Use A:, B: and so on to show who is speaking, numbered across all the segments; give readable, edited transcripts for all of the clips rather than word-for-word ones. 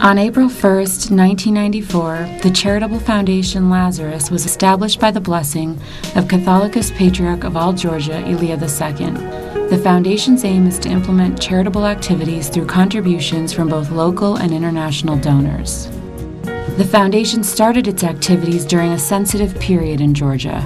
A: On April 1st, 1994, the charitable foundation Lazarus was established by the blessing of Catholicos Patriarch of all Georgia, Ilya II. The foundation's aim is to implement charitable activities through contributions from both local and international donors. The foundation started its activities during a sensitive period in Georgia.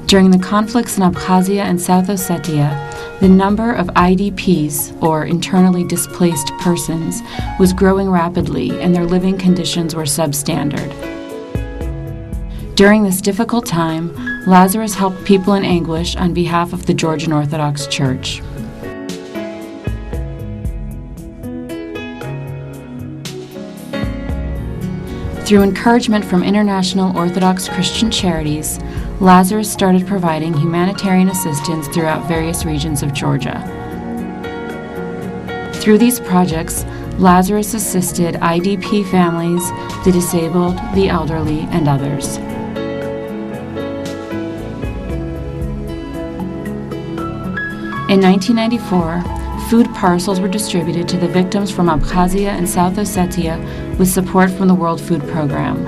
A: During the conflicts in Abkhazia and South Ossetia, the number of IDPs, or internally displaced persons, was growing rapidly and their living conditions were substandard. During this difficult time, Lazarus helped people in anguish on behalf of the Georgian Orthodox Church. Through encouragement from international Orthodox Christian charities, Lazarus started providing humanitarian assistance throughout various regions of Georgia. Through these projects, Lazarus assisted IDP families, the disabled, the elderly, and others. In 1994, food parcels were distributed to the victims from Abkhazia and South Ossetia with support from the World Food Program.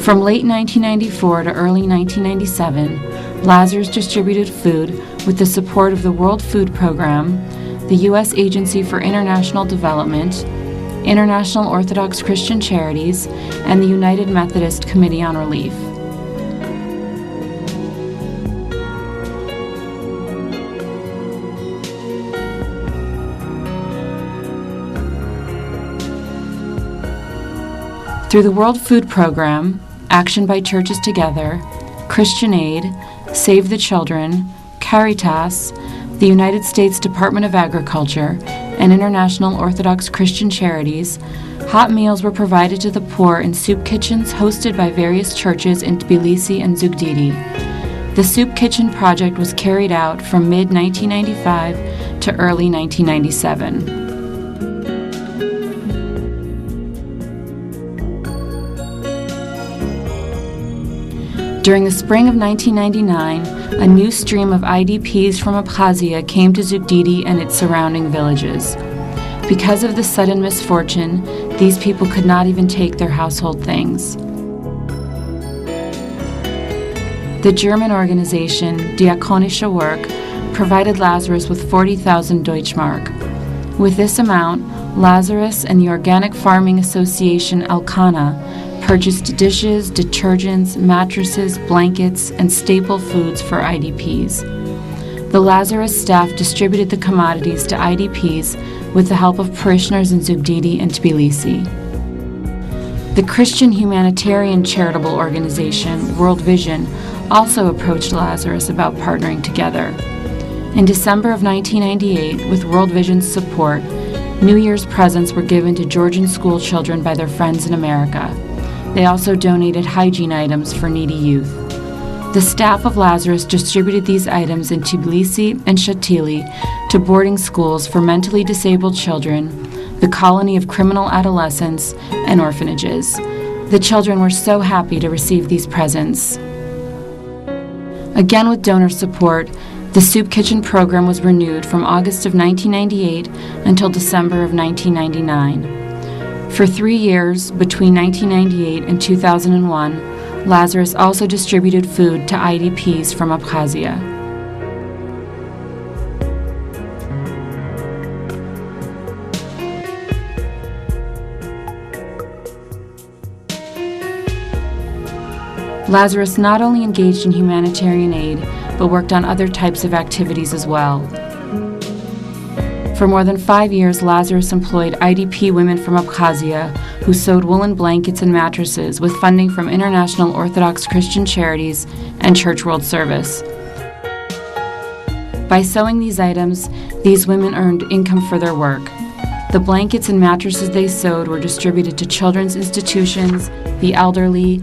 A: From late 1994 to early 1997, Lazarus distributed food with the support of the World Food Program, the U.S. Agency for International Development, International Orthodox Christian Charities, and the United Methodist Committee on Relief. Through the World Food Program, Action by Churches Together, Christian Aid, Save the Children, Caritas, the United States Department of Agriculture, and International Orthodox Christian Charities, hot meals were provided to the poor in soup kitchens hosted by various churches in Tbilisi and Zugdidi. The Soup Kitchen project was carried out from mid-1995 to early 1997. During the spring of 1999, a new stream of IDPs from Abkhazia came to Zugdidi and its surrounding villages. Because of the sudden misfortune, these people could not even take their household things. The German organization Diakonische Werk provided Lazarus with 40,000 Deutschmark. With this amount, Lazarus and the Organic Farming Association Alkana purchased dishes, detergents, mattresses, blankets, and staple foods for IDPs. The Lazarus staff distributed the commodities to IDPs with the help of parishioners in Zugdidi and Tbilisi. The Christian humanitarian charitable organization, World Vision, also approached Lazarus about partnering together. In December of 1998, with World Vision's support, New Year's presents were given to Georgian school children by their friends in America. They also donated hygiene items for needy youth. The staff of Lazarus distributed these items in Tbilisi and Shatili to boarding schools for mentally disabled children, the colony of criminal adolescents, and orphanages. The children were so happy to receive these presents. Again with donor support, the Soup Kitchen program was renewed from August of 1998 until December of 1999. For 3 years, between 1998 and 2001, Lazarus also distributed food to IDPs from Abkhazia. Lazarus not only engaged in humanitarian aid, but worked on other types of activities as well. For more than 5 years, Lazarus employed IDP women from Abkhazia who sewed woolen blankets and mattresses with funding from International Orthodox Christian Charities and Church World Service. By sewing these items, these women earned income for their work. The blankets and mattresses they sewed were distributed to children's institutions, the elderly,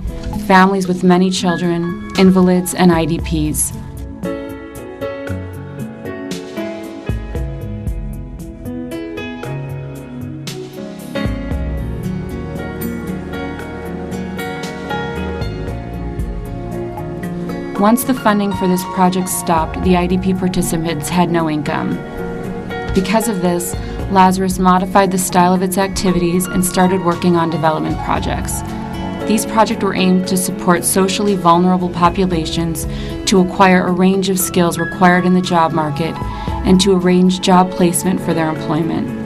A: families with many children, invalids, and IDPs. Once the funding for this project stopped, the IDP participants had no income. Because of this, Lazarus modified the style of its activities and started working on development projects. These projects were aimed to support socially vulnerable populations to acquire a range of skills required in the job market and to arrange job placement for their employment.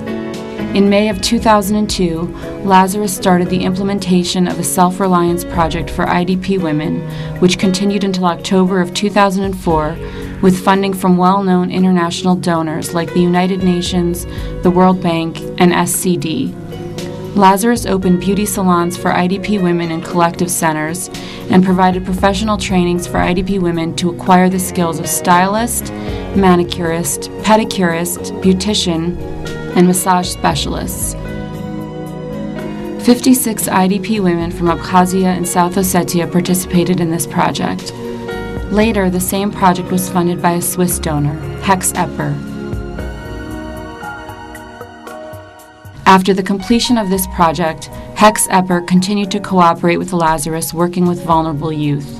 A: In May of 2002, Lazarus started the implementation of a self-reliance project for IDP women, which continued until October of 2004 with funding from well-known international donors like the United Nations, the World Bank, and SCD. Lazarus opened beauty salons for IDP women in collective centers and provided professional trainings for IDP women to acquire the skills of stylist, manicurist, pedicurist, beautician, and massage specialists. 56 IDP women from Abkhazia and South Ossetia participated in this project. Later, the same project was funded by a Swiss donor, Hex Epper. After the completion of this project, Hex Epper continued to cooperate with Lazarus, working with vulnerable youth.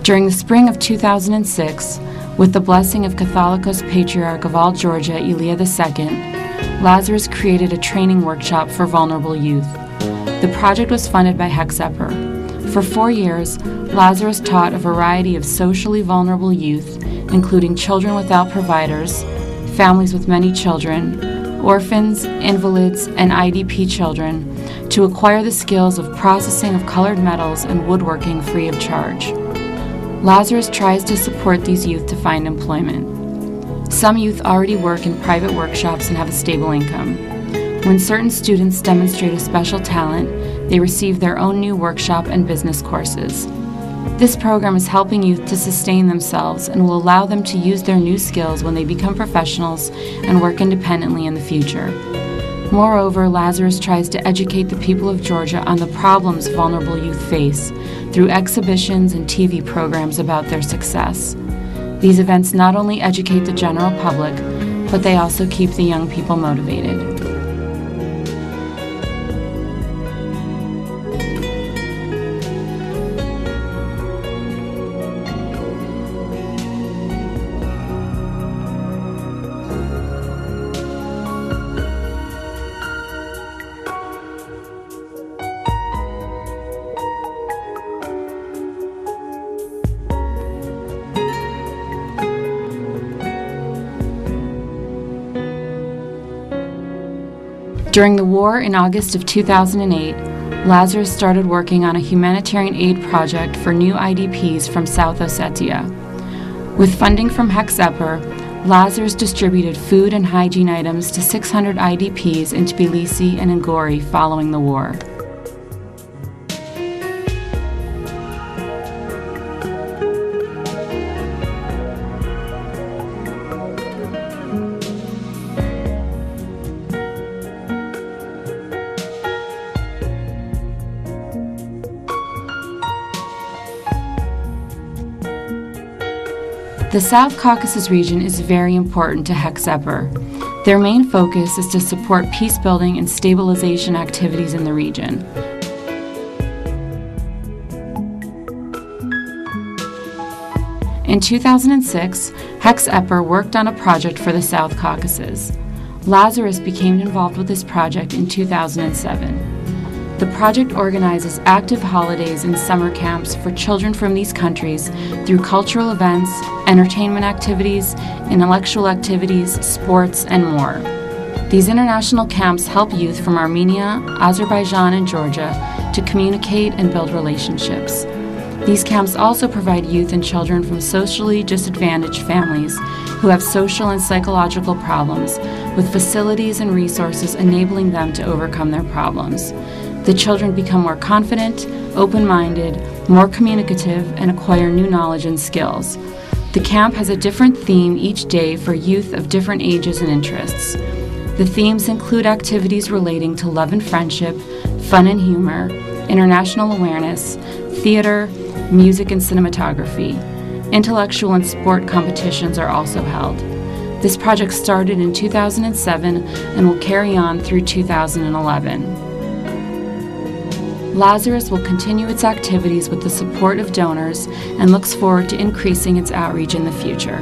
A: During the spring of 2006, with the blessing of Catholicos Patriarch of all Georgia, Elia II, Lazarus created a training workshop for vulnerable youth. The project was funded by Hex Epper. For 4 years, Lazarus taught a variety of socially vulnerable youth, including children without providers, families with many children, orphans, invalids, and IDP children, to acquire the skills of processing of colored metals and woodworking free of charge. Lazarus tries to support these youth to find employment. Some youth already work in private workshops and have a stable income. When certain students demonstrate a special talent, they receive their own new workshop and business courses. This program is helping youth to sustain themselves and will allow them to use their new skills when they become professionals and work independently in the future. Moreover, Lazarus tries to educate the people of Georgia on the problems vulnerable youth face through exhibitions and TV programs about their success. These events not only educate the general public, but they also keep the young people motivated. During the war in August of 2008, Lazarus started working on a humanitarian aid project for new IDPs from South Ossetia. With funding from Hex Epper, Lazarus distributed food and hygiene items to 600 IDPs in Tbilisi and Ngori following the war. The South Caucasus region is very important to Hex Epper. Their main focus is to support peace-building and stabilization activities in the region. In 2006, Hex Epper worked on a project for the South Caucasus. Lazarus became involved with this project in 2007. The project organizes active holidays and summer camps for children from these countries through cultural events, entertainment activities, intellectual activities, sports, and more. These international camps help youth from Armenia, Azerbaijan, and Georgia to communicate and build relationships. These camps also provide youth and children from socially disadvantaged families who have social and psychological problems with facilities and resources enabling them to overcome their problems. The children become more confident, open-minded, more communicative, and acquire new knowledge and skills. The camp has a different theme each day for youth of different ages and interests. The themes include activities relating to love and friendship, fun and humor, international awareness, theater, music and cinematography. Intellectual and sport competitions are also held. This project started in 2007 and will carry on through 2011. Lazarus will continue its activities with the support of donors and looks forward to increasing its outreach in the future.